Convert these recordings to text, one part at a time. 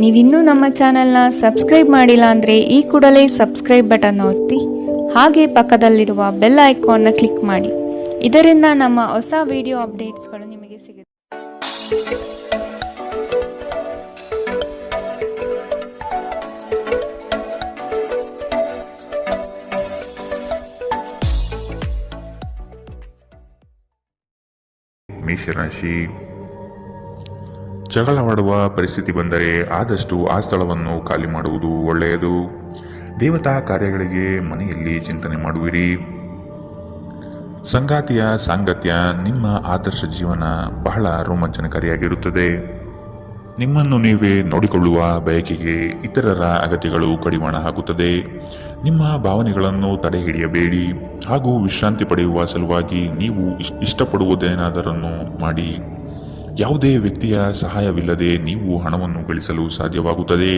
ನೀವಿನ್ನೂ ನಮ್ಮ ಚಾನೆಲ್ನ ಸಬ್ಸ್ಕ್ರೈಬ್ ಮಾಡಿಲ್ಲ ಅಂದರೆ ಈ ಕೂಡಲೇ ಸಬ್ಸ್ಕ್ರೈಬ್ ಬಟನ್ ಒತ್ತಿ ಹಾಗೆ ಪಕ್ಕದಲ್ಲಿರುವ ಬೆಲ್ ಐಕಾನ್ನ ಕ್ಲಿಕ್ ಮಾಡಿ. ಇದರಿಂದ ನಮ್ಮ ಹೊಸ ವಿಡಿಯೋ ಅಪ್ಡೇಟ್ಸ್ಗಳು ನಿಮಗೆ ಸಿಗುತ್ತೆ. ಮೇಷರಾಶಿ, ಜಗಳವಾಡುವ ಪರಿಸ್ಥಿತಿ ಬಂದರೆ ಆದಷ್ಟು ಆ ಸ್ಥಳವನ್ನು ಖಾಲಿ ಮಾಡುವುದು ಒಳ್ಳೆಯದು. ದೇವತಾ ಕಾರ್ಯಗಳಿಗೆ ಮನೆಯಲ್ಲಿ ಚಿಂತನೆ ಮಾಡುವಿರಿ. ಸಂಗಾತಿಯ ಸಾಂಗತ್ಯ ನಿಮ್ಮ ಆದರ್ಶ ಜೀವನ ಬಹಳ ರೋಮಾಂಚನಕಾರಿಯಾಗಿರುತ್ತದೆ. ನಿಮ್ಮನ್ನು ನೀವೇ ನೋಡಿಕೊಳ್ಳುವ ಬಯಕೆಗೆ ಇತರರ ಅಗತ್ಯಗಳು ಕಡಿವಾಣ ಹಾಕುತ್ತದೆ. ನಿಮ್ಮ ಭಾವನೆಗಳನ್ನು ತಡೆ ಹಿಡಿಯಬೇಡಿ ಹಾಗೂ ವಿಶ್ರಾಂತಿ ಪಡೆಯುವ ಸಲುವಾಗಿ ನೀವು ಇಷ್ಟಪಡುವುದೇನಾದರನ್ನು ಮಾಡಿ. ಯಾವುದೇ ವ್ಯಕ್ತಿಯ ಸಹಾಯವಿಲ್ಲದೆ ನೀವು ಹಣವನ್ನು ಗಳಿಸಲು ಸಾಧ್ಯವಾಗುತ್ತದೆ.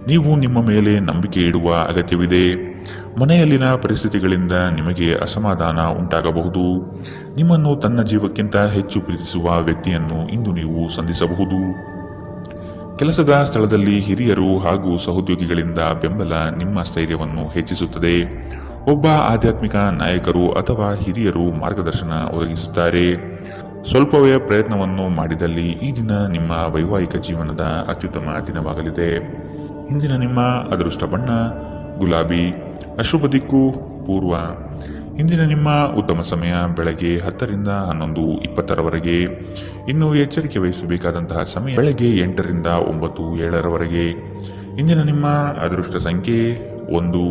ನೀವು ನಿಮ್ಮ ಮೇಲೆ ನಂಬಿಕೆ ಇಡುವ ಅಗತ್ಯವಿದೆ. ಮನೆಯಲ್ಲಿನ ಪರಿಸ್ಥಿತಿಗಳಿಂದ ನಿಮಗೆ ಅಸಮಾಧಾನ ಉಂಟಾಗಬಹುದು. ನಿಮ್ಮನ್ನು ತನ್ನ ಜೀವಕ್ಕಿಂತ ಹೆಚ್ಚು ಪ್ರೀತಿಸುವ ವ್ಯಕ್ತಿಯನ್ನು ಇಂದು ನೀವು ಸಂಧಿಸಬಹುದು. ಕೆಲಸದ ಸ್ಥಳದಲ್ಲಿ ಹಿರಿಯರು ಹಾಗೂ ಸಹೋದ್ಯೋಗಿಗಳಿಂದ ಬೆಂಬಲ ನಿಮ್ಮ ಸ್ಥೈರ್ಯವನ್ನು ಹೆಚ್ಚಿಸುತ್ತದೆ. ಒಬ್ಬ ಆಧ್ಯಾತ್ಮಿಕ ನಾಯಕರು ಅಥವಾ ಹಿರಿಯರು ಮಾರ್ಗದರ್ಶನ ಒದಗಿಸುತ್ತಾರೆ. ಸ್ವಲ್ಪವೇ ಪ್ರಯತ್ನವನ್ನು ಮಾಡಿದಲ್ಲಿ ಈ ದಿನ ನಿಮ್ಮ ವೈವಾಹಿಕ ಜೀವನದ ಅತ್ಯುತ್ತಮ ದಿನವಾಗಲಿದೆ. ಇಂದಿನ ನಿಮ್ಮ ಅದೃಷ್ಟ ಬಣ್ಣ ಗುಲಾಬಿ, ಅಶುಭ ದಿಕ್ಕು ಪೂರ್ವ. ಇಂದಿನ ನಿಮ್ಮ ಉತ್ತಮ ಸಮಯ ಬೆಳಗ್ಗೆ 10 ರಿಂದ 11:20ರವರೆಗೆ. ಇನ್ನು ಎಚ್ಚರಿಕೆ ವಹಿಸಬೇಕಾದಂತಹ ಸಮಯ ಬೆಳಗ್ಗೆ 8 ರಿಂದ 9, 7ರವರೆಗೆ. ಇಂದಿನ ನಿಮ್ಮ ಅದೃಷ್ಟ ಸಂಖ್ಯೆ 1.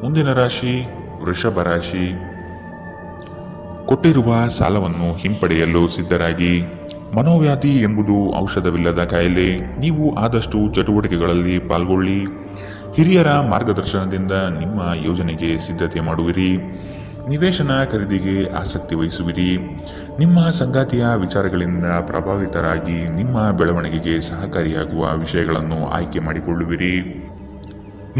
ಮುಂದಿನ ರಾಶಿ ವೃಷಭ ರಾಶಿ. ಕೊಟ್ಟಿರುವ ಸಾಲವನ್ನು ಹಿಂಪಡೆಯಲು ಸಿದ್ಧರಾಗಿ. ಮನೋವ್ಯಾಧಿ ಎಂಬುದು ಔಷಧವಿಲ್ಲದ ಕಾಯಿಲೆ. ನೀವು ಆದಷ್ಟು ಚಟುವಟಿಕೆಗಳಲ್ಲಿ ಪಾಲ್ಗೊಳ್ಳಿ. ಹಿರಿಯರ ಮಾರ್ಗದರ್ಶನದಿಂದ ನಿಮ್ಮ ಯೋಜನೆಗೆ ಸಿದ್ಧತೆ ಮಾಡುವಿರಿ. ನಿವೇಶನ ಖರೀದಿಗೆ ಆಸಕ್ತಿ ವಹಿಸುವಿರಿ. ನಿಮ್ಮ ಸಂಗಾತಿಯ ವಿಚಾರಗಳಿಂದ ಪ್ರಭಾವಿತರಾಗಿ ನಿಮ್ಮ ಬೆಳವಣಿಗೆಗೆ ಸಹಕಾರಿಯಾಗುವ ವಿಷಯಗಳನ್ನು ಆಯ್ಕೆ ಮಾಡಿಕೊಳ್ಳುವಿರಿ.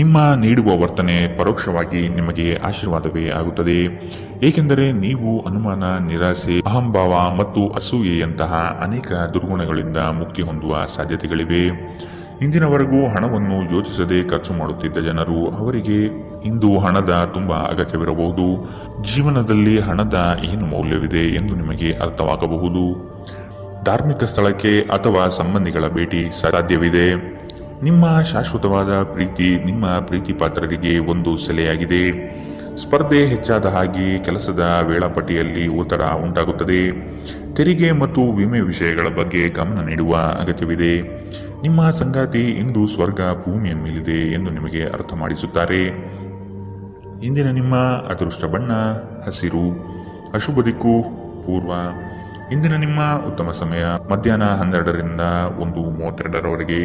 ನಿಮ್ಮ ನೀಡುವ ವರ್ತನೆ ಪರೋಕ್ಷವಾಗಿ ನಿಮಗೆ ಆಶೀರ್ವಾದವೇ ಆಗುತ್ತದೆ. ಏಕೆಂದರೆ ನೀವು ಅನುಮಾನ, ನಿರಾಸೆ, ಅಹಂಭಾವ ಮತ್ತು ಅಸೂಯೆಯಂತಹ ಅನೇಕ ದುರ್ಗುಣಗಳಿಂದ ಮುಕ್ತಿ ಹೊಂದುವ ಸಾಧ್ಯತೆಗಳಿವೆ. ಇಂದಿನವರೆಗೂ ಹಣವನ್ನು ಯೋಚಿಸದೆ ಖರ್ಚು ಮಾಡುತ್ತಿದ್ದ ಜನರು, ಅವರಿಗೆ ಇಂದು ಹಣದ ತುಂಬ ಅಗತ್ಯವಿರಬಹುದು. ಜೀವನದಲ್ಲಿ ಹಣದ ಏನು ಮೌಲ್ಯವಿದೆ ಎಂದು ನಿಮಗೆ ಅರ್ಥವಾಗಬಹುದು. ಧಾರ್ಮಿಕ ಸ್ಥಳಕ್ಕೆ ಅಥವಾ ಸಂಬಂಧಿಗಳ ಭೇಟಿ ಸಾಧ್ಯವಿದೆ. ನಿಮ್ಮ ಶಾಶ್ವತವಾದ ಪ್ರೀತಿ ನಿಮ್ಮ ಪ್ರೀತಿ ಪಾತ್ರರಿಗೆ ಒಂದು ಸೆಲೆಯಾಗಿದೆ. ಸ್ಪರ್ಧೆ ಹೆಚ್ಚಾದ ಹಾಗೆ ಕೆಲಸದ ವೇಳಾಪಟ್ಟಿಯಲ್ಲಿ ಒತ್ತಡ ಉಂಟಾಗುತ್ತದೆ. ತೆರಿಗೆ ಮತ್ತು ವಿಮೆ ವಿಷಯಗಳ ಬಗ್ಗೆ ಗಮನ ನೀಡುವ ಅಗತ್ಯವಿದೆ. ನಿಮ್ಮ ಸಂಗಾತಿ ಇಂದು ಸ್ವರ್ಗ ಭೂಮಿಯ ಮೇಲಿದೆ ಎಂದು ನಿಮಗೆ ಅರ್ಥ ಮಾಡಿಸುತ್ತಾರೆ. ಇಂದಿನ ನಿಮ್ಮ ಅದೃಷ್ಟ ಬಣ್ಣ ಹಸಿರು, ಅಶುಭ ದಿಕ್ಕು ಪೂರ್ವ. ಇಂದಿನ ನಿಮ್ಮ ಉತ್ತಮ ಸಮಯ ಮಧ್ಯಾಹ್ನ 12 ರಿಂದ 1:32ರವರೆಗೆ.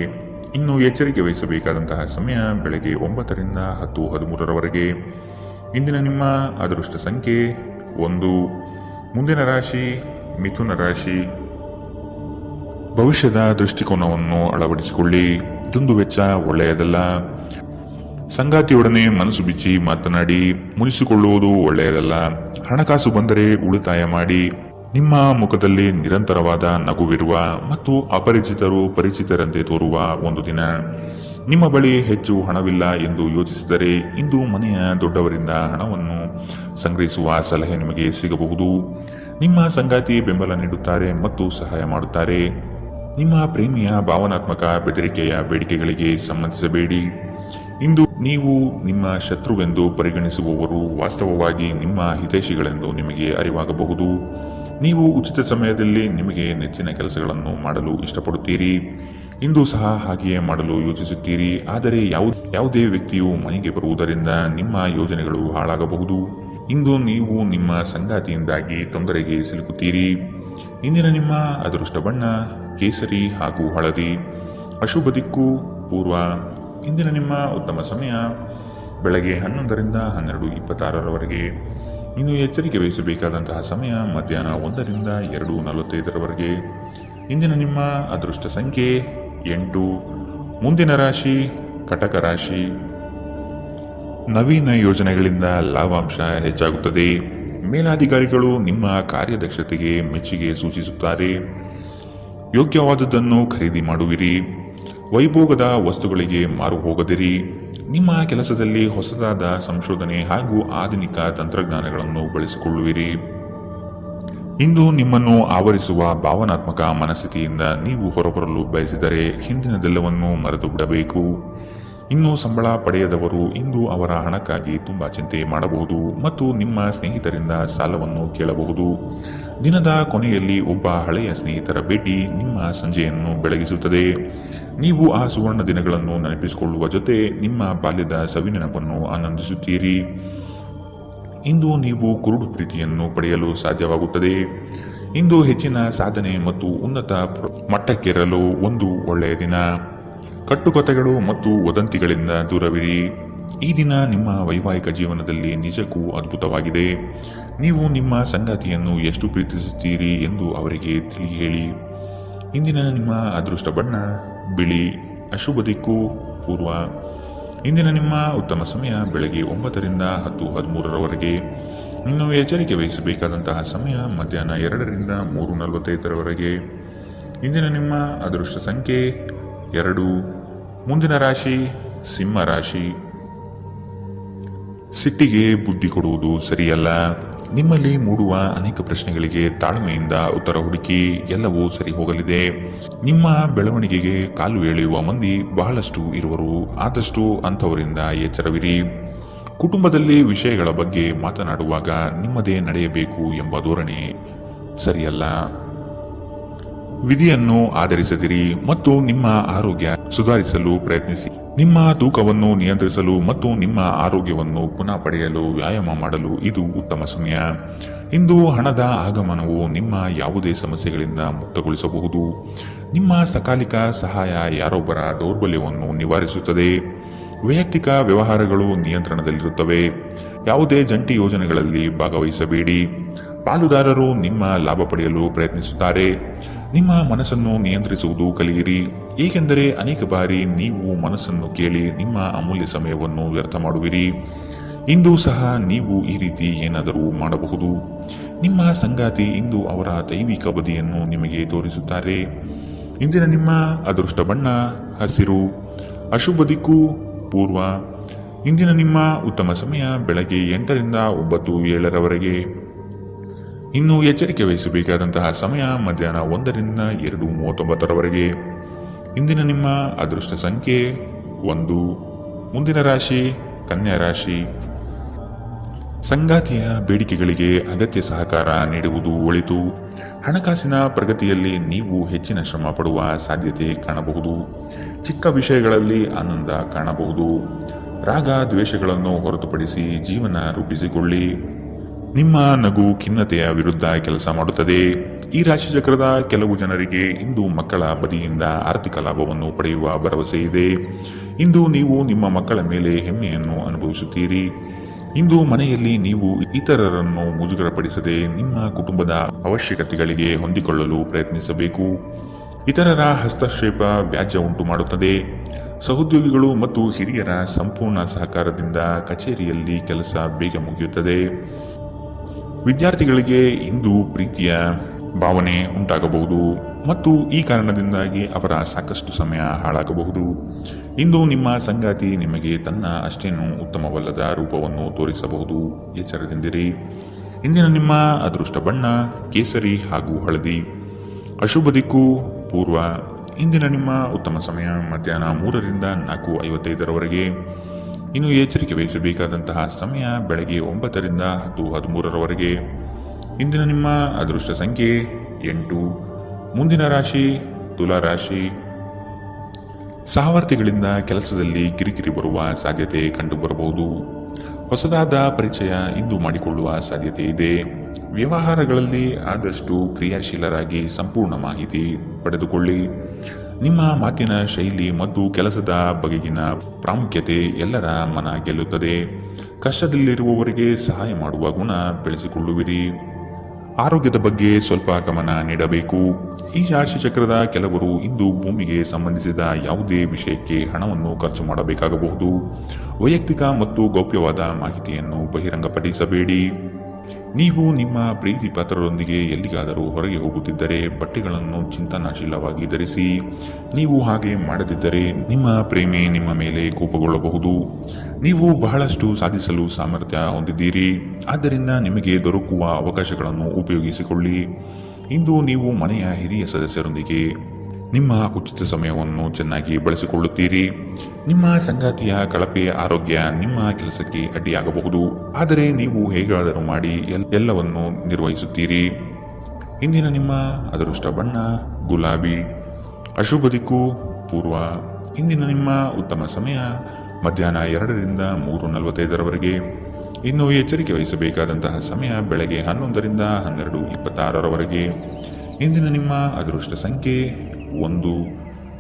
ಇನ್ನು ಎಚ್ಚರಿಕೆ ವಹಿಸಬೇಕಾದಂತಹ ಸಮಯ ಬೆಳಗ್ಗೆ 9 ರಿಂದ 10:13ರವರೆಗೆ. ಇಂದಿನ ನಿಮ್ಮ ಅದೃಷ್ಟ ಸಂಖ್ಯೆ 1. ಮುಂದಿನ ರಾಶಿ ಮಿಥುನ ರಾಶಿ. ಭವಿಷ್ಯದ ದೃಷ್ಟಿಕೋನವನ್ನು ಅಳವಡಿಸಿಕೊಳ್ಳಿ. ದುಂದುವೆಚ್ಚ ಒಳ್ಳೆಯದಲ್ಲ. ಸಂಗಾತಿಯೊಡನೆ ಮನಸ್ಸು ಬಿಚ್ಚಿ ಮಾತನಾಡಿ. ಮುನಿಸಿಕೊಳ್ಳುವುದು ಒಳ್ಳೆಯದಲ್ಲ. ಹಣಕಾಸು ಬಂದರೆ ಉಳಿತಾಯ ಮಾಡಿ. ನಿಮ್ಮ ಮುಖದಲ್ಲಿ ನಿರಂತರವಾದ ನಗುವಿರುವ ಮತ್ತು ಅಪರಿಚಿತರು ಪರಿಚಿತರಂತೆ ತೋರುವ ಒಂದು ದಿನ. ನಿಮ್ಮ ಬಳಿ ಹೆಚ್ಚು ಹಣವಿಲ್ಲ ಎಂದು ಯೋಚಿಸಿದರೆ ಇಂದು ಮನೆಯ ದೊಡ್ಡವರಿಂದ ಹಣವನ್ನು ಸಂಗ್ರಹಿಸುವ ಸಲಹೆ ನಿಮಗೆ ಸಿಗಬಹುದು. ನಿಮ್ಮ ಸಂಗಾತಿ ಬೆಂಬಲ ನೀಡುತ್ತಾರೆ ಮತ್ತು ಸಹಾಯ ಮಾಡುತ್ತಾರೆ. ನಿಮ್ಮ ಪ್ರೇಮಿಯ ಭಾವನಾತ್ಮಕ ಬೆದರಿಕೆಯ ಬೇಡಿಕೆಗಳಿಗೆ ಸಂಬಂಧಿಸಬೇಡಿ. ಇಂದು ನೀವು ನಿಮ್ಮ ಶತ್ರುವೆಂದು ಪರಿಗಣಿಸುವವರು ವಾಸ್ತವವಾಗಿ ನಿಮ್ಮ ಹಿತೈಷಿಗಳೆಂದು ನಿಮಗೆ ಅರಿವಾಗಬಹುದು. ನೀವು ಉಚಿತ ಸಮಯದಲ್ಲಿ ನಿಮಗೆ ನೆಚ್ಚಿನ ಕೆಲಸಗಳನ್ನು ಮಾಡಲು ಇಷ್ಟಪಡುತ್ತೀರಿ. ಇಂದು ಸಹ ಹಾಗೆಯೇ ಮಾಡಲು ಯೋಚಿಸುತ್ತೀರಿ. ಆದರೆ ಯಾವುದೇ ವ್ಯಕ್ತಿಯು ಮನೆಗೆ ಬರುವುದರಿಂದ ನಿಮ್ಮ ಯೋಜನೆಗಳು ಹಾಳಾಗಬಹುದು. ಇಂದು ನೀವು ನಿಮ್ಮ ಸಂಗಾತಿಯಿಂದಾಗಿ ತೊಂದರೆಗೆ ಸಿಲುಕುತ್ತೀರಿ. ಇಂದಿನ ನಿಮ್ಮ ಅದೃಷ್ಟ ಬಣ್ಣ ಕೇಸರಿ ಹಾಗೂ ಹಳದಿ, ಅಶುಭ ದಿಕ್ಕು ಪೂರ್ವ. ಇಂದಿನ ನಿಮ್ಮ ಉತ್ತಮ ಸಮಯ ಬೆಳಗ್ಗೆ 11 ರಿಂದ 12:26ರವರೆಗೆ. ಇನ್ನು ಎಚ್ಚರಿಕೆ ವಹಿಸಬೇಕಾದಂತಹ ಸಮಯ ಮಧ್ಯಾಹ್ನ 1 ರಿಂದ 2:45ರವರೆಗೆ. ಇಂದಿನ ನಿಮ್ಮ ಅದೃಷ್ಟ ಸಂಖ್ಯೆ 8. ಮುಂದಿನ ರಾಶಿ ಕಟಕ ರಾಶಿ. ನವೀನ ಯೋಜನೆಗಳಿಂದ ಲಾಭಾಂಶ ಹೆಚ್ಚಾಗುತ್ತದೆ. ಮೇಲಾಧಿಕಾರಿಗಳು ನಿಮ್ಮ ಕಾರ್ಯದಕ್ಷತೆಗೆ ಮೆಚ್ಚುಗೆ ಸೂಚಿಸುತ್ತಾರೆ. ಯೋಗ್ಯವಾದದ್ದನ್ನು ಖರೀದಿ ಮಾಡುವಿರಿ. ವೈಭೋಗದ ವಸ್ತುಗಳಿಗೆ ಮಾರು ಹೋಗದಿರಿ. ನಿಮ್ಮ ಕೆಲಸದಲ್ಲಿ ಹೊಸದಾದ ಸಂಶೋಧನೆ ಹಾಗೂ ಆಧುನಿಕ ತಂತ್ರಜ್ಞಾನಗಳನ್ನು ಬಳಸಿಕೊಳ್ಳುವಿರಿ. ಇಂದು ನಿಮ್ಮನ್ನು ಆವರಿಸುವ ಭಾವನಾತ್ಮಕ ಮನಸ್ಥಿತಿಯಿಂದ ನೀವು ಹೊರಬರಲು ಬಯಸಿದರೆ ಹಿಂದಿನದೆಲ್ಲವನ್ನೂ ಮರೆತು ಬಿಡಬೇಕು. ಇನ್ನು ಸಂಬಳ ಪಡೆಯದವರು ಇಂದು ಅವರ ಹಣಕ್ಕಾಗಿ ತುಂಬಾ ಚಿಂತೆ ಮಾಡಬಹುದು ಮತ್ತು ನಿಮ್ಮ ಸ್ನೇಹಿತರಿಂದ ಸಾಲವನ್ನು ಕೇಳಬಹುದು. ದಿನದ ಕೊನೆಯಲ್ಲಿ ಒಬ್ಬ ಹಳೆಯ ಸ್ನೇಹಿತರ ಭೇಟಿ ನಿಮ್ಮ ಸಂಜೆಯನ್ನು ಬೆಳಗಿಸುತ್ತದೆ. ನೀವು ಆ ಸುವರ್ಣ ದಿನಗಳನ್ನು ನೆನಪಿಸಿಕೊಳ್ಳುವ ಜೊತೆ ನಿಮ್ಮ ಬಾಲ್ಯದ ಸವಿನೆನಪನ್ನು ಆನಂದಿಸುತ್ತೀರಿ. ಇಂದು ನೀವು ಕುರುಡು ಪ್ರೀತಿಯನ್ನು ಪಡೆಯಲು ಸಾಧ್ಯವಾಗುತ್ತದೆ. ಇಂದು ಹೆಚ್ಚಿನ ಸಾಧನೆ ಮತ್ತು ಉನ್ನತ ಮಟ್ಟಕ್ಕೇರಲು ಒಂದು ಒಳ್ಳೆಯ ದಿನ. ಕಟ್ಟುಕತೆಗಳು ಮತ್ತು ವದಂತಿಗಳಿಂದ ದೂರವಿರಿ. ಈ ದಿನ ನಿಮ್ಮ ವೈವಾಹಿಕ ಜೀವನದಲ್ಲಿ ನಿಜಕ್ಕೂ ಅದ್ಭುತವಾಗಿದೆ. ನೀವು ನಿಮ್ಮ ಸಂಗಾತಿಯನ್ನು ಎಷ್ಟು ಪ್ರೀತಿಸುತ್ತೀರಿ ಎಂದು ಅವರಿಗೆ ತಿಳಿ ಹೇಳಿ. ಇಂದಿನ ನಿಮ್ಮ ಅದೃಷ್ಟ ಬಣ್ಣ ಬಿಳಿ. ಅಶುಭ ದಿಕ್ಕು ಪೂರ್ವ. ಇಂದಿನ ನಿಮ್ಮ ಉತ್ತಮ ಸಮಯ ಬೆಳಗ್ಗೆ 9 ರಿಂದ 10:13 ಇನ್ನು ಎಚ್ಚರಿಕೆ ವಹಿಸಬೇಕಾದಂತಹ ಸಮಯ ಮಧ್ಯಾಹ್ನ 2 ರಿಂದ 3:45 ಇಂದಿನ ನಿಮ್ಮ ಅದೃಷ್ಟ ಸಂಖ್ಯೆ 2. ಮುಂದಿನ ರಾಶಿ ಸಿಂಹ ರಾಶಿ. ಸಿಟ್ಟಿಗೆ ಬುದ್ಧಿ ಕೊಡುವುದು ಸರಿಯಲ್ಲ. ನಿಮ್ಮಲ್ಲಿ ಮೂಡುವ ಅನೇಕ ಪ್ರಶ್ನೆಗಳಿಗೆ ತಾಳ್ಮೆಯಿಂದ ಉತ್ತರ ಹುಡುಕಿ. ಎಲ್ಲವೂ ಸರಿ ಹೋಗಲಿದೆ. ನಿಮ್ಮ ಬೆಳವಣಿಗೆಗೆ ಕಾಲು ಎಳೆಯುವ ಮಂದಿ ಬಹಳಷ್ಟು ಇರುವರು. ಆದಷ್ಟು ಅಂಥವರಿಂದ ಎಚ್ಚರವಿರಿ. ಕುಟುಂಬದಲ್ಲಿ ವಿಷಯಗಳ ಬಗ್ಗೆ ಮಾತನಾಡುವಾಗ ನಿಮ್ಮದೇ ನಡೆಯಬೇಕು ಎಂಬ ಧೋರಣೆ ಸರಿಯಲ್ಲ. ವಿಧಿಯನ್ನು ಆಧರಿಸದಿರಿ ಮತ್ತು ನಿಮ್ಮ ಆರೋಗ್ಯ ಸುಧಾರಿಸಲು ಪ್ರಯತ್ನಿಸಿ. ನಿಮ್ಮ ತೂಕವನ್ನು ನಿಯಂತ್ರಿಸಲು ಮತ್ತು ನಿಮ್ಮ ಆರೋಗ್ಯವನ್ನು ಪುನಃ ಪಡೆಯಲು ವ್ಯಾಯಾಮ ಮಾಡಲು ಇದು ಉತ್ತಮ ಸಮಯ. ಇಂದು ಹಣದ ಆಗಮನವು ನಿಮ್ಮ ಯಾವುದೇ ಸಮಸ್ಯೆಗಳಿಂದ ಮುಕ್ತಗೊಳಿಸಬಹುದು. ನಿಮ್ಮ ಸಕಾಲಿಕ ಸಹಾಯ ಯಾರೊಬ್ಬರ ದೌರ್ಬಲ್ಯವನ್ನು ನಿವಾರಿಸುತ್ತದೆ. ವೈಯಕ್ತಿಕ ವ್ಯವಹಾರಗಳು ನಿಯಂತ್ರಣದಲ್ಲಿರುತ್ತವೆ. ಯಾವುದೇ ಜಂಟಿ ಯೋಜನೆಗಳಲ್ಲಿ ಭಾಗವಹಿಸಬೇಡಿ. ಪಾಲುದಾರರು ನಿಮ್ಮ ಲಾಭ ಪಡೆಯಲು ಪ್ರಯತ್ನಿಸುತ್ತಾರೆ. ನಿಮ್ಮ ಮನಸ್ಸನ್ನು ನಿಯಂತ್ರಿಸುವುದು ಕಲಿಯಿರಿ, ಏಕೆಂದರೆ ಅನೇಕ ಬಾರಿ ನೀವು ಮನಸ್ಸನ್ನು ಕೇಳಿ ನಿಮ್ಮ ಅಮೂಲ್ಯ ಸಮಯವನ್ನು ವ್ಯರ್ಥ ಮಾಡುವಿರಿ. ಇಂದು ಸಹ ನೀವು ಈ ರೀತಿ ಏನಾದರೂ ಮಾಡಬಹುದು. ನಿಮ್ಮ ಸಂಗಾತಿ ಇಂದು ಅವರ ದೈವಿಕ ಬದಿಯನ್ನು ನಿಮಗೆ ತೋರಿಸುತ್ತಾರೆ. ಇಂದಿನ ನಿಮ್ಮ ಅದೃಷ್ಟ ಬಣ್ಣ ಹಸಿರು. ಅಶುಭ ದಿಕ್ಕು ಪೂರ್ವ. ಇಂದಿನ ನಿಮ್ಮ ಉತ್ತಮ ಸಮಯ ಬೆಳಗ್ಗೆ 8 ರಿಂದ 9:07 ಇನ್ನು ಎಚ್ಚರಿಕೆ ವಹಿಸಬೇಕಾದಂತಹ ಸಮಯ ಮಧ್ಯಾಹ್ನ 1 ರಿಂದ 2:39 ಇಂದಿನ ನಿಮ್ಮ ಅದೃಷ್ಟ ಸಂಖ್ಯೆ 1. ಮುಂದಿನ ರಾಶಿ ಕನ್ಯಾ ರಾಶಿ. ಸಂಗಾತಿಯ ಬೇಡಿಕೆಗಳಿಗೆ ಅಗತ್ಯ ಸಹಕಾರ ನೀಡುವುದು ಒಳಿತು. ಹಣಕಾಸಿನ ಪ್ರಗತಿಯಲ್ಲಿ ನೀವು ಹೆಚ್ಚಿನ ಶ್ರಮ ಪಡುವ ಸಾಧ್ಯತೆ ಕಾಣಬಹುದು. ಚಿಕ್ಕ ವಿಷಯಗಳಲ್ಲಿ ಆನಂದ ಕಾಣಬಹುದು. ರಾಗ ದ್ವೇಷಗಳನ್ನು ಹೊರತುಪಡಿಸಿ ಜೀವನ ರೂಪಿಸಿಕೊಳ್ಳಿ. ನಿಮ್ಮ ನಗು ಖಿನ್ನತೆಯ ವಿರುದ್ಧ ಕೆಲಸ ಮಾಡುತ್ತದೆ. ಈ ರಾಶಿ ಚಕ್ರದ ಕೆಲವು ಜನರಿಗೆ ಇಂದು ಮಕ್ಕಳ ಬದಿಯಿಂದ ಆರ್ಥಿಕ ಲಾಭವನ್ನು ಪಡೆಯುವ ಭರವಸೆ ಇದೆ. ಇಂದು ನೀವು ನಿಮ್ಮ ಮಕ್ಕಳ ಮೇಲೆ ಹೆಮ್ಮೆಯನ್ನು ಅನುಭವಿಸುತ್ತೀರಿ. ಇಂದು ಮನೆಯಲ್ಲಿ ನೀವು ಇತರರನ್ನು ಮುಜುಗರಪಡಿಸದೆ ನಿಮ್ಮ ಕುಟುಂಬದ ಅವಶ್ಯಕತೆಗಳಿಗೆ ಹೊಂದಿಕೊಳ್ಳಲು ಪ್ರಯತ್ನಿಸಬೇಕು. ಇತರರ ಹಸ್ತಕ್ಷೇಪ ವ್ಯಾಜ್ಯ ಉಂಟು ಮಾಡುತ್ತದೆ. ಸಹೋದ್ಯೋಗಿಗಳು ಮತ್ತು ಹಿರಿಯರ ಸಂಪೂರ್ಣ ಸಹಕಾರದಿಂದ ಕಚೇರಿಯಲ್ಲಿ ಕೆಲಸ ಬೇಗ ಮುಗಿಯುತ್ತದೆ. ವಿದ್ಯಾರ್ಥಿಗಳಿಗೆ ಇಂದು ಪ್ರೀತಿಯ ಭಾವನೆ ಉಂಟಾಗಬಹುದು ಮತ್ತು ಈ ಕಾರಣದಿಂದಾಗಿ ಅವರ ಸಾಕಷ್ಟು ಸಮಯ ಹಾಳಾಗಬಹುದು. ಇಂದು ನಿಮ್ಮ ಸಂಗಾತಿ ನಿಮಗೆ ತನ್ನ ಅಷ್ಟೇನೂ ಉತ್ತಮವಲ್ಲದ ರೂಪವನ್ನು ತೋರಿಸಬಹುದು. ಎಚ್ಚರದಿಂದಿರಿ. ಇಂದಿನ ನಿಮ್ಮ ಅದೃಷ್ಟ ಬಣ್ಣ ಕೇಸರಿ ಹಾಗೂ ಹಳದಿ. ಅಶುಭ ದಿಕ್ಕು ಪೂರ್ವ. ಇಂದಿನ ನಿಮ್ಮ ಉತ್ತಮ ಸಮಯ ಮಧ್ಯಾಹ್ನ 3 ರಿಂದ 4:55 ಇನ್ನು ಎಚ್ಚರಿಕೆ ವಹಿಸಬೇಕಾದಂತಹ ಸಮಯ ಬೆಳಗ್ಗೆ 9 ರಿಂದ 10:13 ಇಂದಿನ ನಿಮ್ಮ ಅದೃಷ್ಟ ಸಂಖ್ಯೆ 8. ಮುಂದಿನ ರಾಶಿ ತುಲಾ ರಾಶಿ. ಸಹವರ್ತಿಗಳಿಂದ ಕೆಲಸದಲ್ಲಿ ಕಿರಿಕಿರಿ ಬರುವ ಸಾಧ್ಯತೆ ಕಂಡುಬರಬಹುದು. ಹೊಸದಾದ ಪರಿಚಯ ಇಂದು ಮಾಡಿಕೊಳ್ಳುವ ಸಾಧ್ಯತೆ ಇದೆ. ವ್ಯವಹಾರಗಳಲ್ಲಿ ಆದಷ್ಟು ಕ್ರಿಯಾಶೀಲರಾಗಿ ಸಂಪೂರ್ಣ ಮಾಹಿತಿ ಪಡೆದುಕೊಳ್ಳಿ. ನಿಮ್ಮ ಮಾತಿನ ಶೈಲಿ ಮತ್ತು ಕೆಲಸದ ಬಗೆಗಿನ ಪ್ರಾಮುಖ್ಯತೆ ಎಲ್ಲರ ಮನ ಗೆಲ್ಲುತ್ತದೆ. ಕಷ್ಟದಲ್ಲಿರುವವರಿಗೆ ಸಹಾಯ ಮಾಡುವ ಗುಣ ಬೆಳೆಸಿಕೊಳ್ಳುವಿರಿ. ಆರೋಗ್ಯದ ಬಗ್ಗೆ ಸ್ವಲ್ಪ ಗಮನ ನೀಡಬೇಕು. ಈ ರಾಶಿ ಚಕ್ರದ ಕೆಲವರು ಇಂದು ಭೂಮಿಗೆ ಸಂಬಂಧಿಸಿದ ಯಾವುದೇ ವಿಷಯಕ್ಕೆ ಹಣವನ್ನು ಖರ್ಚು ಮಾಡಬೇಕಾಗಬಹುದು. ವೈಯಕ್ತಿಕ ಮತ್ತು ಗೌಪ್ಯವಾದ ಮಾಹಿತಿಯನ್ನು ಬಹಿರಂಗಪಡಿಸಬೇಡಿ. ನೀವು ನಿಮ್ಮ ಪ್ರೀತಿ ಪಾತ್ರರೊಂದಿಗೆ ಎಲ್ಲಿಗಾದರೂ ಹೊರಗೆ ಹೋಗುತ್ತಿದ್ದರೆ ಬಟ್ಟೆಗಳನ್ನು ಚಿಂತನಾಶೀಲವಾಗಿ ಧರಿಸಿ. ನೀವು ಹಾಗೆ ಮಾಡದಿದ್ದರೆ ನಿಮ್ಮ ಪ್ರೇಮಿ ನಿಮ್ಮ ಮೇಲೆ ಕೋಪಗೊಳ್ಳಬಹುದು. ನೀವು ಬಹಳಷ್ಟು ಸಾಧಿಸಲು ಸಾಮರ್ಥ್ಯ ಹೊಂದಿದ್ದೀರಿ, ಆದ್ದರಿಂದ ನಿಮಗೆ ದೊರಕುವ ಅವಕಾಶಗಳನ್ನು ಉಪಯೋಗಿಸಿಕೊಳ್ಳಿ. ಇಂದು ನೀವು ಮನೆಯ ಹಿರಿಯ ಸದಸ್ಯರೊಂದಿಗೆ ನಿಮ್ಮ ಉಚಿತ ಸಮಯವನ್ನು ಚೆನ್ನಾಗಿ ಬಳಸಿಕೊಳ್ಳುತ್ತೀರಿ. ನಿಮ್ಮ ಸಂಗಾತಿಯ ಕಳಪೆ ಆರೋಗ್ಯ ನಿಮ್ಮ ಕೆಲಸಕ್ಕೆ ಅಡ್ಡಿಯಾಗಬಹುದು, ಆದರೆ ನೀವು ಹೇಗಾದರೂ ಮಾಡಿ ಎಲ್ಲವನ್ನು ನಿರ್ವಹಿಸುತ್ತೀರಿ. ಇಂದಿನ ನಿಮ್ಮ ಅದೃಷ್ಟ ಬಣ್ಣ ಗುಲಾಬಿ. ಅಶುಭ ದಿಕ್ಕು ಪೂರ್ವ. ಇಂದಿನ ನಿಮ್ಮ ಉತ್ತಮ ಸಮಯ ಮಧ್ಯಾಹ್ನ 2ರಿಂದ 3:45 ಇನ್ನು ಎಚ್ಚರಿಕೆ ವಹಿಸಬೇಕಾದಂತಹ ಸಮಯ ಬೆಳಗ್ಗೆ 11ರಿಂದ 12:26 ಇಂದಿನ ನಿಮ್ಮ ಅದೃಷ್ಟ ಸಂಖ್ಯೆ 1.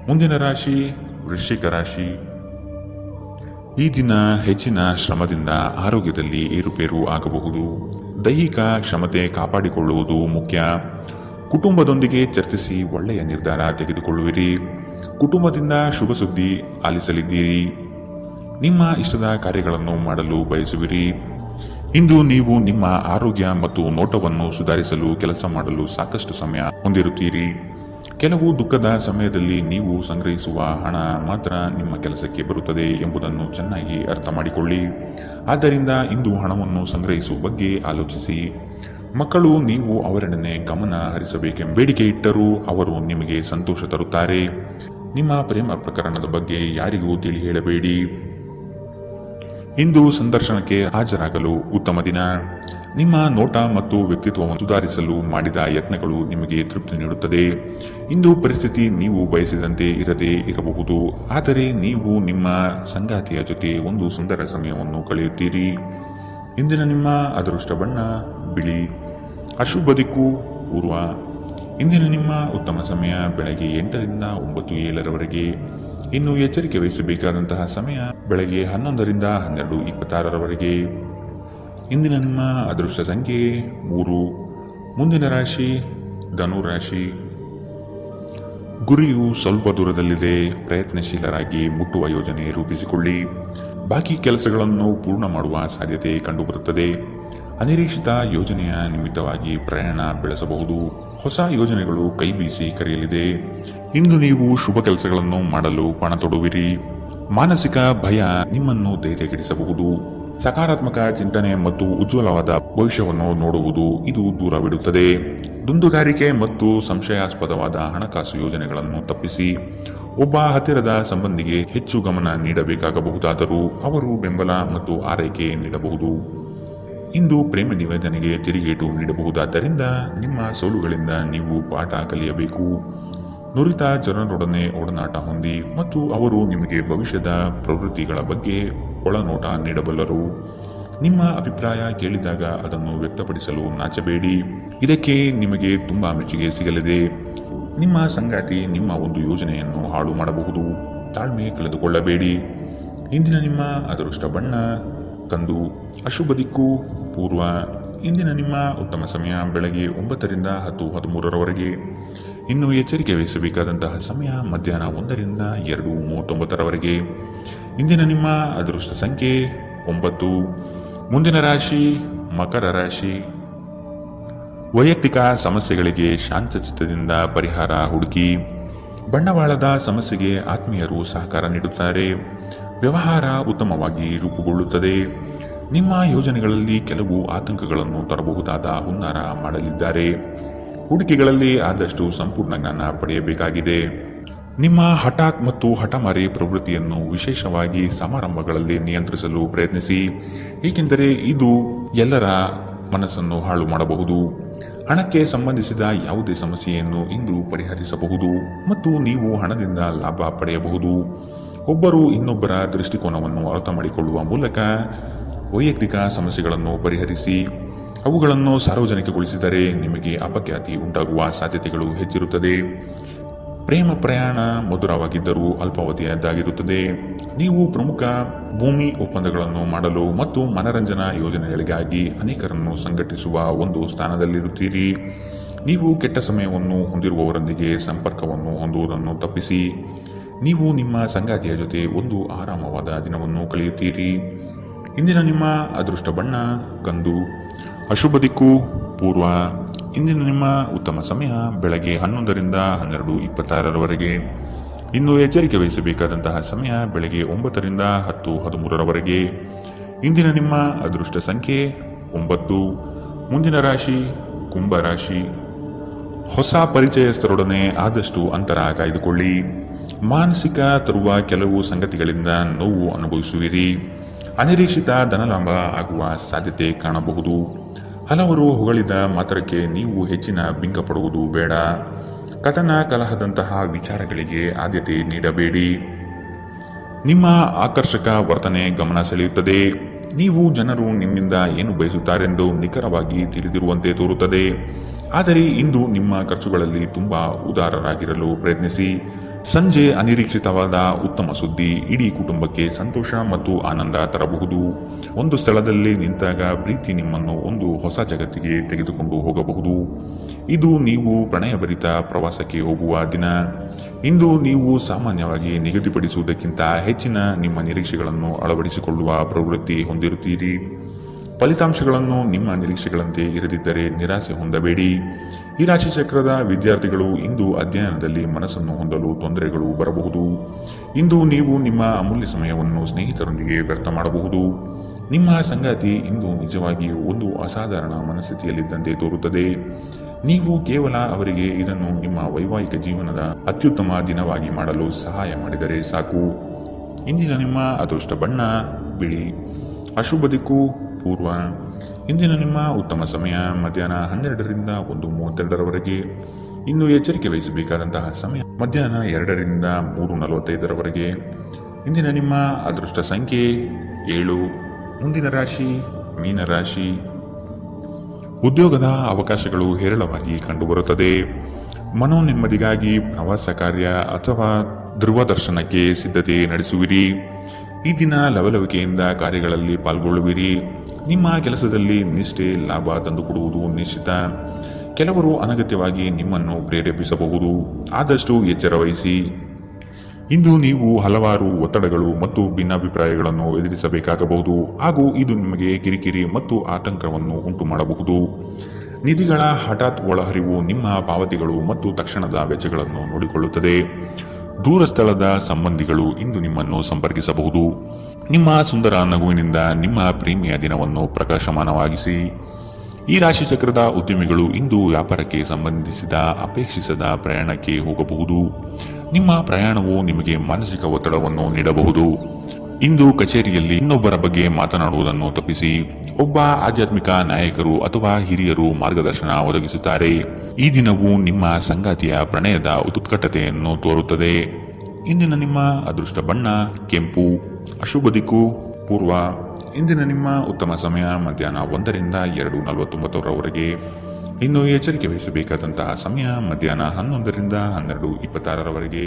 ಮುಂದಿನ ರಾಶಿ ವೃಶ್ಚಿಕ ರಾಶಿ. ಈ ದಿನ ಹೆಚ್ಚಿನ ಶ್ರಮದಿಂದ ಆರೋಗ್ಯದಲ್ಲಿ ಏರುಪೇರು ಆಗಬಹುದು. ದೈಹಿಕ ಕ್ಷಮತೆ ಕಾಪಾಡಿಕೊಳ್ಳುವುದು ಮುಖ್ಯ. ಕುಟುಂಬದೊಂದಿಗೆ ಚರ್ಚಿಸಿ ಒಳ್ಳೆಯ ನಿರ್ಧಾರ ತೆಗೆದುಕೊಳ್ಳುವಿರಿ. ಕುಟುಂಬದಿಂದ ಶುಭ ಸುದ್ದಿ ಆಲಿಸಲಿದ್ದೀರಿ. ನಿಮ್ಮ ಇಷ್ಟದ ಕಾರ್ಯಗಳನ್ನು ಮಾಡಲು ಬಯಸುವಿರಿ. ಇಂದು ನೀವು ನಿಮ್ಮ ಆರೋಗ್ಯ ಮತ್ತು ನೋಟವನ್ನು ಸುಧಾರಿಸಲು ಕೆಲಸ ಮಾಡಲು ಸಾಕಷ್ಟು ಸಮಯ ಹೊಂದಿರುತ್ತೀರಿ. ಕೆಲವು ದುಃಖದ ಸಮಯದಲ್ಲಿ ನೀವು ಸಂಗ್ರಹಿಸುವ ಹಣ ಮಾತ್ರ ನಿಮ್ಮ ಕೆಲಸಕ್ಕೆ ಬರುತ್ತದೆ ಎಂಬುದನ್ನು ಚೆನ್ನಾಗಿ ಅರ್ಥ ಮಾಡಿಕೊಳ್ಳಿ. ಆದ್ದರಿಂದ ಇಂದು ಹಣವನ್ನು ಸಂಗ್ರಹಿಸುವ ಬಗ್ಗೆ ಆಲೋಚಿಸಿ. ಮಕ್ಕಳು ನೀವು ಅವರೆಡನೆ ಗಮನ ಹರಿಸಬೇಕೆಂಬ ಬೇಡಿಕೆ ಇಟ್ಟರೂ ಅವರು ನಿಮಗೆ ಸಂತೋಷ ತರುತ್ತಾರೆ. ನಿಮ್ಮ ಪ್ರೇಮ ಪ್ರಕರಣದ ಬಗ್ಗೆ ಯಾರಿಗೂ ತಿಳಿ ಹೇಳಬೇಡಿ. ಇಂದು ಸಂದರ್ಶನಕ್ಕೆ ಹಾಜರಾಗಲು ಉತ್ತಮ ದಿನ. ನಿಮ್ಮ ನೋಟ ಮತ್ತು ವ್ಯಕ್ತಿತ್ವವನ್ನು ಸುಧಾರಿಸಲು ಮಾಡಿದ ಯತ್ನಗಳು ನಿಮಗೆ ತೃಪ್ತಿ ನೀಡುತ್ತದೆ. ಇಂದು ಪರಿಸ್ಥಿತಿ ನೀವು ಬಯಸಿದಂತೆ ಇರದೇ ಇರಬಹುದು, ಆದರೆ ನೀವು ನಿಮ್ಮ ಸಂಗಾತಿಯ ಜೊತೆ ಒಂದು ಸುಂದರ ಸಮಯವನ್ನು ಕಳೆಯುತ್ತೀರಿ. ಇಂದಿನ ನಿಮ್ಮ ಅದೃಷ್ಟ ಬಣ್ಣ ಬಿಳಿ. ಅಶುಭ ದಿಕ್ಕು ಪೂರ್ವ. ಇಂದಿನ ನಿಮ್ಮ ಉತ್ತಮ ಸಮಯ ಬೆಳಗ್ಗೆ 8ರಿಂದ 9:07 ಇನ್ನು ಎಚ್ಚರಿಕೆ ವಹಿಸಬೇಕಾದಂತಹ ಸಮಯ ಬೆಳಗ್ಗೆ 11ರಿಂದ 12:26 ಇಂದಿನ ನಿಮ್ಮ ಅದೃಷ್ಟ ಸಂಖ್ಯೆ 3. ಮುಂದಿನ ರಾಶಿ ಧನು ರಾಶಿ. ಗುರಿಯು ಸ್ವಲ್ಪ ದೂರದಲ್ಲಿದೆ. ಪ್ರಯತ್ನಶೀಲರಾಗಿ ಮುಟ್ಟುವ ಯೋಜನೆ ರೂಪಿಸಿಕೊಳ್ಳಿ. ಬಾಕಿ ಕೆಲಸಗಳನ್ನು ಪೂರ್ಣ ಮಾಡುವ ಸಾಧ್ಯತೆ ಕಂಡುಬರುತ್ತದೆ. ಅನಿರೀಕ್ಷಿತ ಯೋಜನೆಯ ನಿಮಿತ್ತವಾಗಿ ಪ್ರಯಾಣ ಬೆಳೆಸಬಹುದು. ಹೊಸ ಯೋಜನೆಗಳು ಕೈ ಬೀಸಿ ಕರೆಯಲಿದೆ. ಇಂದು ನೀವು ಶುಭ ಕೆಲಸಗಳನ್ನು ಮಾಡಲು ಪಣ ತೊಡುವಿರಿ. ಮಾನಸಿಕ ಭಯ ನಿಮ್ಮನ್ನು ಧೈರ್ಯಗೆಡಿಸಬಹುದು. ಸಕಾರಾತ್ಮಕ ಚಿಂತನೆ ಮತ್ತು ಉಜ್ವಲವಾದ ಭವಿಷ್ಯವನ್ನು ನೋಡುವುದು ಇದು ದೂರವಿಡುತ್ತದೆ. ದುಂದುಗಾರಿಕೆ ಮತ್ತು ಸಂಶಯಾಸ್ಪದವಾದ ಹಣಕಾಸು ಯೋಜನೆಗಳನ್ನು ತಪ್ಪಿಸಿ. ಒಬ್ಬ ಹತ್ತಿರದ ಸಂಬಂಧಿಗೆ ಹೆಚ್ಚು ಗಮನ ನೀಡಬೇಕಾಗಬಹುದಾದರೂ ಅವರು ಬೆಂಬಲ ಮತ್ತು ಆರೈಕೆ ನೀಡಬಹುದು. ಇಂದು ಪ್ರೇಮ ನಿವೇದನೆಗೆ ತಿರುಗೇಟು ನೀಡಬಹುದಾದ್ದರಿಂದ ನಿಮ್ಮ ಸೋಲುಗಳಿಂದ ನೀವು ಪಾಠ ಕಲಿಯಬೇಕು. ನುರಿತ ಜನರೊಡನೆ ಒಡನಾಟ ಹೊಂದಿ ಮತ್ತು ಅವರು ನಿಮಗೆ ಭವಿಷ್ಯದ ಪ್ರವೃತ್ತಿಗಳ ಬಗ್ಗೆ ಒಳನೋಟ ನೀಡಬಲ್ಲರು. ನಿಮ್ಮ ಅಭಿಪ್ರಾಯ ಕೇಳಿದಾಗ ಅದನ್ನು ವ್ಯಕ್ತಪಡಿಸಲು ನಾಚಬೇಡಿ. ಇದಕ್ಕೆ ನಿಮಗೆ ತುಂಬಾ ಮೆಚ್ಚುಗೆ ಸಿಗಲಿದೆ. ನಿಮ್ಮ ಸಂಗಾತಿ ನಿಮ್ಮ ಒಂದು ಯೋಜನೆಯನ್ನು ಹಾಳು ಮಾಡಬಹುದು. ತಾಳ್ಮೆ ಕಳೆದುಕೊಳ್ಳಬೇಡಿ. ಇಂದಿನ ನಿಮ್ಮ ಅದೃಷ್ಟ ಬಣ್ಣ ಕಂದು. ಅಶುಭ ದಿಕ್ಕು ಪೂರ್ವ. ಇಂದಿನ ನಿಮ್ಮ ಉತ್ತಮ ಸಮಯ ಬೆಳಗ್ಗೆ 9ರಿಂದ 10:13 ಇನ್ನು ಎಚ್ಚರಿಕೆ ವಹಿಸಬೇಕಾದಂತಹ ಸಮಯ ಮಧ್ಯಾಹ್ನ 1ರಿಂದ 2:39 ಇಂದಿನ ನಿಮ್ಮ ಅದೃಷ್ಟ ಸಂಖ್ಯೆ 9. ಮುಂದಿನ ರಾಶಿ ಮಕರ ರಾಶಿ. ವೈಯಕ್ತಿಕ ಸಮಸ್ಯೆಗಳಿಗೆ ಶಾಂತಚಿತ್ತದಿಂದ ಪರಿಹಾರ ಹುಡುಕಿ. ಬಂಡವಾಳದ ಸಮಸ್ಯೆಗೆ ಆತ್ಮೀಯರು ಸಹಕಾರ ನೀಡುತ್ತಾರೆ. ವ್ಯವಹಾರ ಉತ್ತಮವಾಗಿ ರೂಪುಗೊಳ್ಳುತ್ತದೆ. ನಿಮ್ಮ ಯೋಜನೆಗಳಲ್ಲಿ ಕೆಲವು ಆತಂಕಗಳನ್ನು ತರಬಹುದಾದ ಹುನ್ನಾರ ಮಾಡಲಿದ್ದಾರೆ. ಹೂಡಿಕೆಗಳಲ್ಲಿ ಆದಷ್ಟು ಸಂಪೂರ್ಣ ಜ್ಞಾನ ಪಡೆಯಬೇಕಾಗಿದೆ. ನಿಮ್ಮ ಹಠಾತ್ ಮತ್ತು ಹಠಮಾರಿ ಪ್ರವೃತ್ತಿಯನ್ನು ವಿಶೇಷವಾಗಿ ಸಮಾರಂಭಗಳಲ್ಲಿ ನಿಯಂತ್ರಿಸಲು ಪ್ರಯತ್ನಿಸಿ, ಏಕೆಂದರೆ ಇದು ಎಲ್ಲರ ಮನಸ್ಸನ್ನು ಹಾಳು ಮಾಡಬಹುದು. ಹಣಕ್ಕೆ ಸಂಬಂಧಿಸಿದ ಯಾವುದೇ ಸಮಸ್ಯೆಯನ್ನು ಇಂದು ಪರಿಹರಿಸಬಹುದು ಮತ್ತು ನೀವು ಹಣದಿಂದ ಲಾಭ ಪಡೆಯಬಹುದು. ಒಬ್ಬರು ಇನ್ನೊಬ್ಬರ ದೃಷ್ಟಿಕೋನವನ್ನು ಅರ್ಥ ಮಾಡಿಕೊಳ್ಳುವ ಮೂಲಕ ವೈಯಕ್ತಿಕ ಸಮಸ್ಯೆಗಳನ್ನು ಪರಿಹರಿಸಿ. ಅವುಗಳನ್ನು ಸಾರ್ವಜನಿಕಗೊಳಿಸಿದರೆ ನಿಮಗೆ ಅಪಖ್ಯಾತಿ ಉಂಟಾಗುವ ಸಾಧ್ಯತೆಗಳು ಹೆಚ್ಚಿರುತ್ತದೆ. ಪ್ರೇಮ ಪ್ರಯಾಣ ಮಧುರವಾಗಿದ್ದರೂ ಅಲ್ಪಾವಧಿಯದ್ದಾಗಿರುತ್ತದೆ. ನೀವು ಪ್ರಮುಖ ಭೂಮಿ ಒಪ್ಪಂದಗಳನ್ನು ಮಾಡಲು ಮತ್ತು ಮನರಂಜನಾ ಯೋಜನೆಗಳಿಗಾಗಿ ಅನೇಕರನ್ನು ಸಂಘಟಿಸುವ ಒಂದು ಸ್ಥಾನದಲ್ಲಿರುತ್ತೀರಿ. ನೀವು ಕೆಟ್ಟ ಸಮಯವನ್ನು ಹೊಂದಿರುವವರೊಂದಿಗೆ ಸಂಪರ್ಕವನ್ನು ಹೊಂದುವುದನ್ನು ತಪ್ಪಿಸಿ. ನೀವು ನಿಮ್ಮ ಸಂಗಾತಿಯ ಜೊತೆ ಒಂದು ಆರಾಮವಾದ ದಿನವನ್ನು ಕಳೆಯುತ್ತೀರಿ. ಇಂದಿನ ನಿಮ್ಮ ಅದೃಷ್ಟ ಬಣ್ಣ ಕಂದು. ಅಶುಭ ದಿಕ್ಕು ಪೂರ್ವ. ಇಂದಿನ ನಿಮ್ಮ ಉತ್ತಮ ಸಮಯ ಬೆಳಗ್ಗೆ 11ರಿಂದ 12:26ರವರೆಗೆ. ಇನ್ನು ಎಚ್ಚರಿಕೆ ವಹಿಸಬೇಕಾದಂತಹ ಸಮಯ ಬೆಳಗ್ಗೆ 9ರಿಂದ 10:13ರವರೆಗೆ. ಇಂದಿನ ನಿಮ್ಮ ಅದೃಷ್ಟ ಸಂಖ್ಯೆ 9. ಮುಂದಿನ ರಾಶಿ ಕುಂಭ ರಾಶಿ. ಹೊಸ ಪರಿಚಯಸ್ಥರೊಡನೆ ಆದಷ್ಟು ಅಂತರ ಕಾಯ್ದುಕೊಳ್ಳಿ. ಮಾನಸಿಕ ತರುವ ಕೆಲವು ಸಂಗತಿಗಳಿಂದ ನೋವು ಅನುಭವಿಸುವಿರಿ. ಅನಿರೀಕ್ಷಿತ ಧನಲಾಭ ಆಗುವ ಸಾಧ್ಯತೆ ಕಾಣಬಹುದು. ಹಲವರು ಹೊಗಳಿದ ಮಾತ್ರಕ್ಕೆ ನೀವು ಹೆಚ್ಚಿನ ಬಿಂಗ ಪಡುವುದು ಬೇಡ. ಕಥನ ಕಲಹದಂತಹ ವಿಚಾರಗಳಿಗೆ ಆದ್ಯತೆ ನೀಡಬೇಡಿ. ನಿಮ್ಮ ಆಕರ್ಷಕ ವರ್ತನೆ ಗಮನ ಸೆಳೆಯುತ್ತದೆ. ನೀವು ಜನರು ನಿಮ್ಮಿಂದ ಏನು ಬಯಸುತ್ತಾರೆಂದು ನಿಖರವಾಗಿ ತಿಳಿದಿರುವಂತೆ ತೋರುತ್ತದೆ. ಆದರೆ ಇಂದು ನಿಮ್ಮ ಖರ್ಚುಗಳಲ್ಲಿ ತುಂಬಾ ಉದಾರರಾಗಿರಲು ಪ್ರಯತ್ನಿಸಿ. ಸಂಜೆ ಅನಿರೀಕ್ಷಿತವಾದ ಉತ್ತಮ ಸುದ್ದಿ ಇಡೀ ಕುಟುಂಬಕ್ಕೆ ಸಂತೋಷ ಮತ್ತು ಆನಂದ ತರಬಹುದು. ಒಂದು ಸ್ಥಳದಲ್ಲಿ ನಿಂತಾಗ ಪ್ರೀತಿ ನಿಮ್ಮನ್ನು ಒಂದು ಹೊಸ ಜಗತ್ತಿಗೆ ತೆಗೆದುಕೊಂಡು ಹೋಗಬಹುದು. ಇದು ನೀವು ಪ್ರಣಯಭರಿತ ಪ್ರವಾಸಕ್ಕೆ ಹೋಗುವ ದಿನ. ಇಂದು ನೀವು ಸಾಮಾನ್ಯವಾಗಿ ನಿಗದಿಪಡಿಸುವುದಕ್ಕಿಂತ ಹೆಚ್ಚಿನ ನಿಮ್ಮ ನಿರೀಕ್ಷೆಗಳನ್ನು ಅಳವಡಿಸಿಕೊಳ್ಳುವ ಪ್ರವೃತ್ತಿ ಹೊಂದಿರುತ್ತೀರಿ. ಫಲಿತಾಂಶಗಳನ್ನು ನಿಮ್ಮ ನಿರೀಕ್ಷೆಗಳಂತೆ ಇರದಿದ್ದರೆ ನಿರಾಸೆ ಹೊಂದಬೇಡಿ. ಈ ರಾಶಿ ಚಕ್ರದ ವಿದ್ಯಾರ್ಥಿಗಳು ಇಂದು ಅಧ್ಯಯನದಲ್ಲಿ ಮನಸ್ಸನ್ನು ಹೊಂದಲು ತೊಂದರೆಗಳು ಬರಬಹುದು. ಇಂದು ನೀವು ನಿಮ್ಮ ಅಮೂಲ್ಯ ಸಮಯವನ್ನು ಸ್ನೇಹಿತರೊಂದಿಗೆ ವ್ಯರ್ಥ ಮಾಡಬಹುದು. ನಿಮ್ಮ ಸಂಗಾತಿ ಇಂದು ನಿಜವಾಗಿಯೂ ಒಂದು ಅಸಾಧಾರಣ ಮನಸ್ಥಿತಿಯಲ್ಲಿದ್ದಂತೆ ತೋರುತ್ತದೆ. ನೀವು ಕೇವಲ ಅವರಿಗೆ ಇದನ್ನು ನಿಮ್ಮ ವೈವಾಹಿಕ ಜೀವನದ ಅತ್ಯುತ್ತಮ ದಿನವಾಗಿ ಮಾಡಲು ಸಹಾಯ ಮಾಡಿದರೆ ಸಾಕು. ಇಂದಿನ ನಿಮ್ಮ ಅದೃಷ್ಟ ಬಣ್ಣ ಬಿಳಿ. ಅಶುಭ ದಿಕ್ಕು ಪೂರ್ವ. ಇಂದಿನ ನಿಮ್ಮ ಉತ್ತಮ ಸಮಯ ಮಧ್ಯಾಹ್ನ 12ರಿಂದ 1:32ರವರೆಗೆ. ಇನ್ನು ಎಚ್ಚರಿಕೆ ವಹಿಸಬೇಕಾದಂತಹ ಸಮಯ ಮಧ್ಯಾಹ್ನ 2ರಿಂದ 3:45ರವರೆಗೆ. ಇಂದಿನ ನಿಮ್ಮ ಅದೃಷ್ಟ ಸಂಖ್ಯೆ 7. ಮುಂದಿನ ರಾಶಿ ಮೀನರಾಶಿ. ಉದ್ಯೋಗದ ಅವಕಾಶಗಳು ಹೇರಳವಾಗಿ ಕಂಡುಬರುತ್ತದೆ. ಮನೋನೆಮ್ಮದಿಗಾಗಿ ಪ್ರವಾಸ ಕಾರ್ಯ ಅಥವಾ ಧ್ರುವದರ್ಶನಕ್ಕೆ ಸಿದ್ಧತೆ ನಡೆಸುವಿರಿ. ಈ ದಿನ ಲವಲವಿಕೆಯಿಂದ ಕಾರ್ಯಗಳಲ್ಲಿ ಪಾಲ್ಗೊಳ್ಳುವಿರಿ. ನಿಮ್ಮ ಕೆಲಸದಲ್ಲಿ ನಿಷ್ಠೆ ಲಾಭ ತಂದುಕೊಡುವುದು ನಿಶ್ಚಿತ. ಕೆಲವರು ಅನಗತ್ಯವಾಗಿ ನಿಮ್ಮನ್ನು ಪ್ರೇರೇಪಿಸಬಹುದು. ಆದಷ್ಟು ಎಚ್ಚರ ವಹಿಸಿ. ಇಂದು ನೀವು ಹಲವಾರು ಒತ್ತಡಗಳು ಮತ್ತು ಭಿನ್ನಾಭಿಪ್ರಾಯಗಳನ್ನು ಎದುರಿಸಬೇಕಾಗಬಹುದು ಹಾಗೂ ಇದು ನಿಮಗೆ ಕಿರಿಕಿರಿ ಮತ್ತು ಆತಂಕವನ್ನು ಉಂಟು ಮಾಡಬಹುದು. ನಿಧಿಗಳ ಹಠಾತ್ ಒಳಹರಿವು ನಿಮ್ಮ ಪಾವತಿಗಳು ಮತ್ತು ತಕ್ಷಣದ ವೆಚ್ಚಗಳನ್ನು ನೋಡಿಕೊಳ್ಳುತ್ತದೆ. ದೂರ ಸ್ಥಳದ ಸಂಬಂಧಿಗಳು ಇಂದು ನಿಮ್ಮನ್ನು ಸಂಪರ್ಕಿಸಬಹುದು. ನಿಮ್ಮ ಸುಂದರ ನಗುವಿನಿಂದ ನಿಮ್ಮ ಪ್ರೇಮಿಯ ದಿನವನ್ನು ಪ್ರಕಾಶಮಾನವಾಗಿಸಿ. ಈ ರಾಶಿ ಚಕ್ರದ ಉದ್ಯಮಿಗಳು ಇಂದು ವ್ಯಾಪಾರಕ್ಕೆ ಸಂಬಂಧಿಸಿದ ಅಪೇಕ್ಷಿಸದ ಪ್ರಯಾಣಕ್ಕೆ ಹೋಗಬಹುದು. ನಿಮ್ಮ ಪ್ರಯಾಣವು ನಿಮಗೆ ಮಾನಸಿಕ ಒತ್ತಡವನ್ನು ನೀಡಬಹುದು. ಇಂದು ಕಚೇರಿಯಲ್ಲಿ ಇನ್ನೊಬ್ಬರ ಬಗ್ಗೆ ಮಾತನಾಡುವುದನ್ನು ತಪ್ಪಿಸಿ. ಒಬ್ಬ ಆಧ್ಯಾತ್ಮಿಕ ನಾಯಕರು ಅಥವಾ ಹಿರಿಯರು ಮಾರ್ಗದರ್ಶನ ಒದಗಿಸುತ್ತಾರೆ. ಈ ದಿನವು ನಿಮ್ಮ ಸಂಗಾತಿಯ ಪ್ರಣಯದ ಉತ್ಕಟತೆಯನ್ನು ತೋರುತ್ತದೆ. ಇಂದಿನ ನಿಮ್ಮ ಅದೃಷ್ಟ ಬಣ್ಣ ಕೆಂಪು. ಅಶುಭ ದಿಕ್ಕು ಪೂರ್ವ. ಇಂದಿನ ನಿಮ್ಮ ಉತ್ತಮ ಸಮಯ ಮಧ್ಯಾಹ್ನ 1ರಿಂದ 2:49ರವರೆಗೆ. ಇನ್ನು ಎಚ್ಚರಿಕೆ ವಹಿಸಬೇಕಾದಂತಹ ಸಮಯ ಮಧ್ಯಾಹ್ನ 11ರಿಂದ 12:26ರವರೆಗೆ.